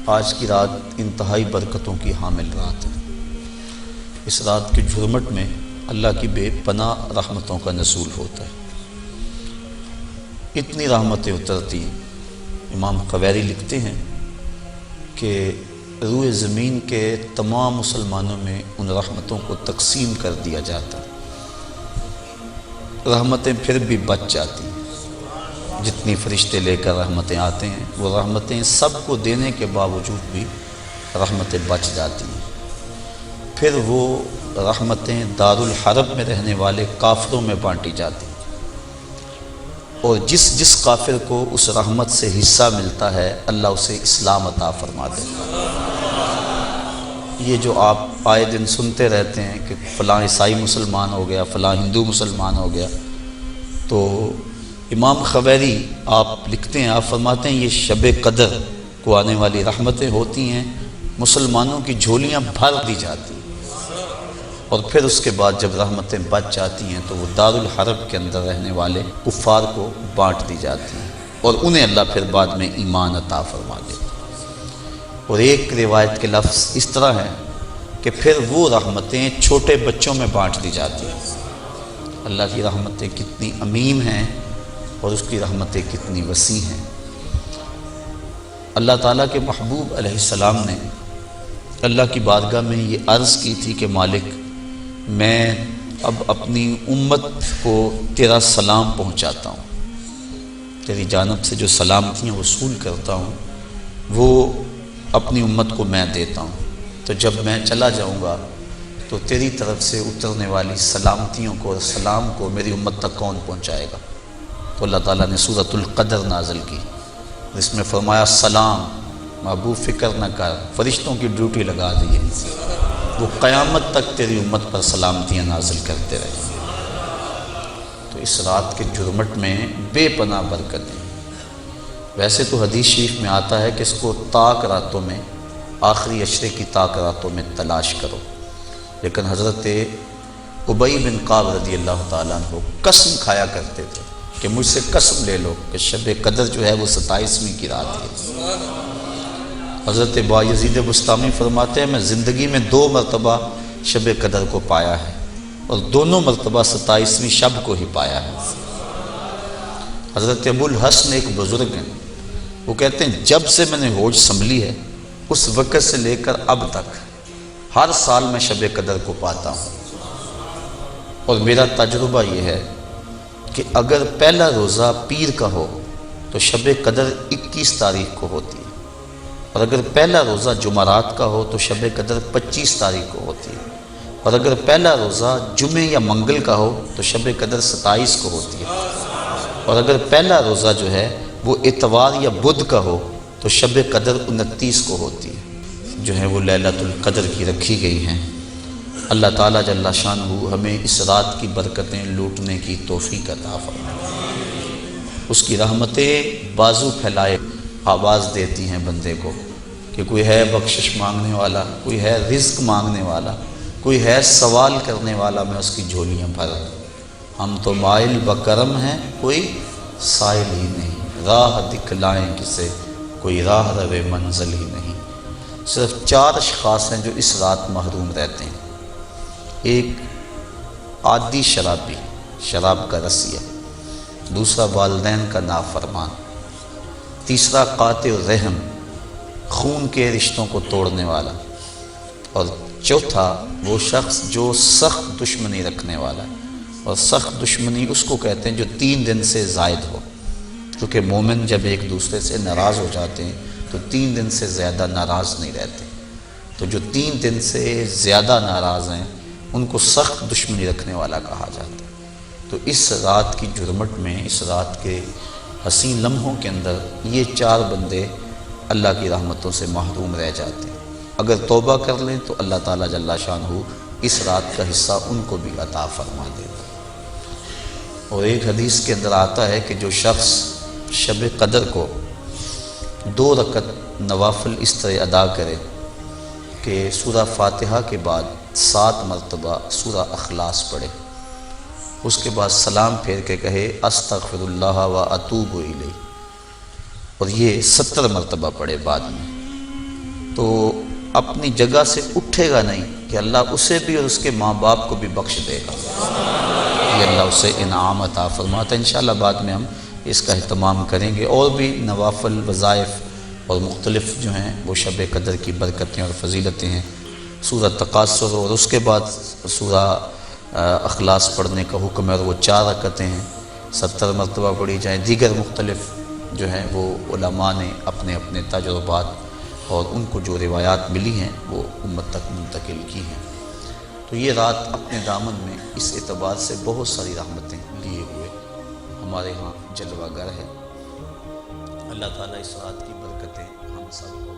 آج کی رات انتہائی برکتوں کی حامل رات ہے۔ اس رات کے جھرمٹ میں اللہ کی بے پناہ رحمتوں کا نزول ہوتا ہے، اتنی رحمتیں اترتی ہیں۔ امام قویری لکھتے ہیں کہ روئے زمین کے تمام مسلمانوں میں ان رحمتوں کو تقسیم کر دیا جاتا ہے، رحمتیں پھر بھی بچ جاتی ہیں۔ جتنی فرشتے لے کر رحمتیں آتے ہیں، وہ رحمتیں سب کو دینے کے باوجود بھی رحمتیں بچ جاتی ہیں۔ پھر وہ رحمتیں دارالحرب میں رہنے والے کافروں میں بانٹی جاتی ہیں، اور جس کافر کو اس رحمت سے حصہ ملتا ہے اللہ اسے اسلام عطا فرما دیتا ہے۔ یہ جو آپ آئے دن سنتے رہتے ہیں کہ فلاں عیسائی مسلمان ہو گیا، فلاں ہندو مسلمان ہو گیا، تو امام قویری آپ لکھتے ہیں، آپ فرماتے ہیں یہ شب قدر کو آنے والی رحمتیں ہوتی ہیں، مسلمانوں کی جھولیاں بھر دی جاتی ہیں، اور پھر اس کے بعد جب رحمتیں بچ جاتی ہیں تو وہ دارالحرب کے اندر رہنے والے کفار کو بانٹ دی جاتی ہیں، اور انہیں اللہ پھر بعد میں ایمان عطا فرما دیتا ہے۔ اور ایک روایت کے لفظ اس طرح ہے کہ پھر وہ رحمتیں چھوٹے بچوں میں بانٹ دی جاتی ہیں۔ اللہ کی رحمتیں کتنی عمیم ہیں اور اس کی رحمتیں کتنی وسیع ہیں۔ اللہ تعالیٰ کے محبوب علیہ السلام نے اللہ کی بارگاہ میں یہ عرض کی تھی کہ مالک، میں اب اپنی امت کو تیرا سلام پہنچاتا ہوں، تیری جانب سے جو سلامتیاں وصول کرتا ہوں وہ اپنی امت کو میں دیتا ہوں، تو جب میں چلا جاؤں گا تو تیری طرف سے اترنے والی سلامتیوں کو اور سلام کو میری امت تک کون پہنچائے گا؟ تو اللہ تعالیٰ نے سورۃ القدر نازل کی، جس میں فرمایا سلام محبوب فکر نہ کر، فرشتوں کی ڈیوٹی لگا دی ہے، وہ قیامت تک تیری امت پر سلامتیاں نازل کرتے رہے۔ تو اس رات کے جھرمٹ میں بے پناہ برکت ہے۔ ویسے تو حدیث شریف میں آتا ہے کہ اس کو طاق راتوں میں، آخری عشرے کی طاق راتوں میں تلاش کرو، لیکن حضرت ابی بن کعب رضی اللہ تعالیٰ عنہ قسم کھایا کرتے تھے کہ مجھ سے قسم لے لو کہ شب قدر جو ہے وہ 27ویں کی رات ہے۔ حضرت بایزید بسطامی فرماتے ہیں میں زندگی میں 2 مرتبہ شب قدر کو پایا ہے، اور دونوں مرتبہ 27ویں شب کو ہی پایا ہے۔ حضرت ابو الحسن ایک بزرگ ہیں، وہ کہتے ہیں جب سے میں نے ہوش سنبھلی ہے اس وقت سے لے کر اب تک ہر سال میں شب قدر کو پاتا ہوں، اور میرا تجربہ یہ ہے کہ اگر پہلا روزہ پیر کا ہو تو شب قدر 21 تاریخ کو ہوتی ہے، اور اگر پہلا روزہ جمعرات کا ہو تو شب قدر 25 تاریخ کو ہوتی ہے، اور اگر پہلا روزہ جمعے یا منگل کا ہو تو شب قدر 27 کو ہوتی ہے، اور اگر پہلا روزہ جو ہے وہ اتوار یا بدھ کا ہو تو شب قدر 29 کو ہوتی ہے، جو ہے وہ لیلۃ القدر کی رکھی گئی ہیں۔ اللہ تعالیٰ جل شانہ ہمیں اس رات کی برکتیں لوٹنے کی توفیق عطا فرمائے۔ اس کی رحمتیں بازو پھیلائے آواز دیتی ہیں بندے کو کہ کوئی ہے بخشش مانگنے والا، کوئی ہے رزق مانگنے والا، کوئی ہے سوال کرنے والا، میں اس کی جھولیاں بھر دوں۔ ہم تو مائل بکرم ہیں، کوئی سائل ہی نہیں، راہ دکھلائیں کسے، کوئی راہ روے منزل ہی نہیں۔ صرف 4 اشخاص ہیں جو اس رات محروم رہتے ہیں۔ ایک عادی شرابی، شراب کا رسیہ، دوسرا والدین کا نافرمان، تیسرا قاطع الرحم، خون کے رشتوں کو توڑنے والا، اور چوتھا وہ شخص جو سخت دشمنی رکھنے والا ہے، اور سخت دشمنی اس کو کہتے ہیں جو 3 دن سے زائد ہو، کیونکہ مومن جب ایک دوسرے سے ناراض ہو جاتے ہیں تو 3 دن سے زیادہ ناراض نہیں رہتے، تو جو 3 دن سے زیادہ ناراض ہیں ان کو سخت دشمنی رکھنے والا کہا جاتا ہے۔ تو اس رات کی جھرمٹ میں، اس رات کے حسین لمحوں کے اندر یہ 4 بندے اللہ کی رحمتوں سے محروم رہ جاتے ہیں۔ اگر توبہ کر لیں تو اللہ تعالیٰ جل شانہ اس رات کا حصہ ان کو بھی عطا فرما دیتا ہے۔ اور ایک حدیث کے اندر آتا ہے کہ جو شخص شب قدر کو 2 رکعت نوافل اس طرح ادا کرے کہ سورہ فاتحہ کے بعد 7 مرتبہ سورہ اخلاص پڑھے، اس کے بعد سلام پھیر کے کہے استغفر اللہ و اتوب الیہ، اور یہ 70 مرتبہ پڑھے بعد میں، تو اپنی جگہ سے اٹھے گا نہیں کہ اللہ اسے بھی اور اس کے ماں باپ کو بھی بخش دے گا، یہ اللہ اسے انعام عطا فرماتا ہے۔ انشاءاللہ بعد میں ہم اس کا اہتمام کریں گے، اور بھی نوافل وظائف اور مختلف جو ہیں وہ شب قدر کی برکتیں اور فضیلتیں ہیں۔ سورہ تکاثر اور اس کے بعد سورہ اخلاص پڑھنے کا حکم ہے، اور وہ 4 رکعتیں ہیں، 70 مرتبہ پڑھی جائیں۔ دیگر مختلف جو ہیں وہ علماء نے اپنے اپنے تجربات اور ان کو جو روایات ملی ہیں وہ امت تک منتقل کی ہیں۔ تو یہ رات اپنے دامن میں اس اعتبار سے بہت ساری رحمتیں لیے ہوئے ہمارے ہاں جلوہ گر ہے۔ اللہ تعالیٰ اس رات کی برکتیں ہم سب کو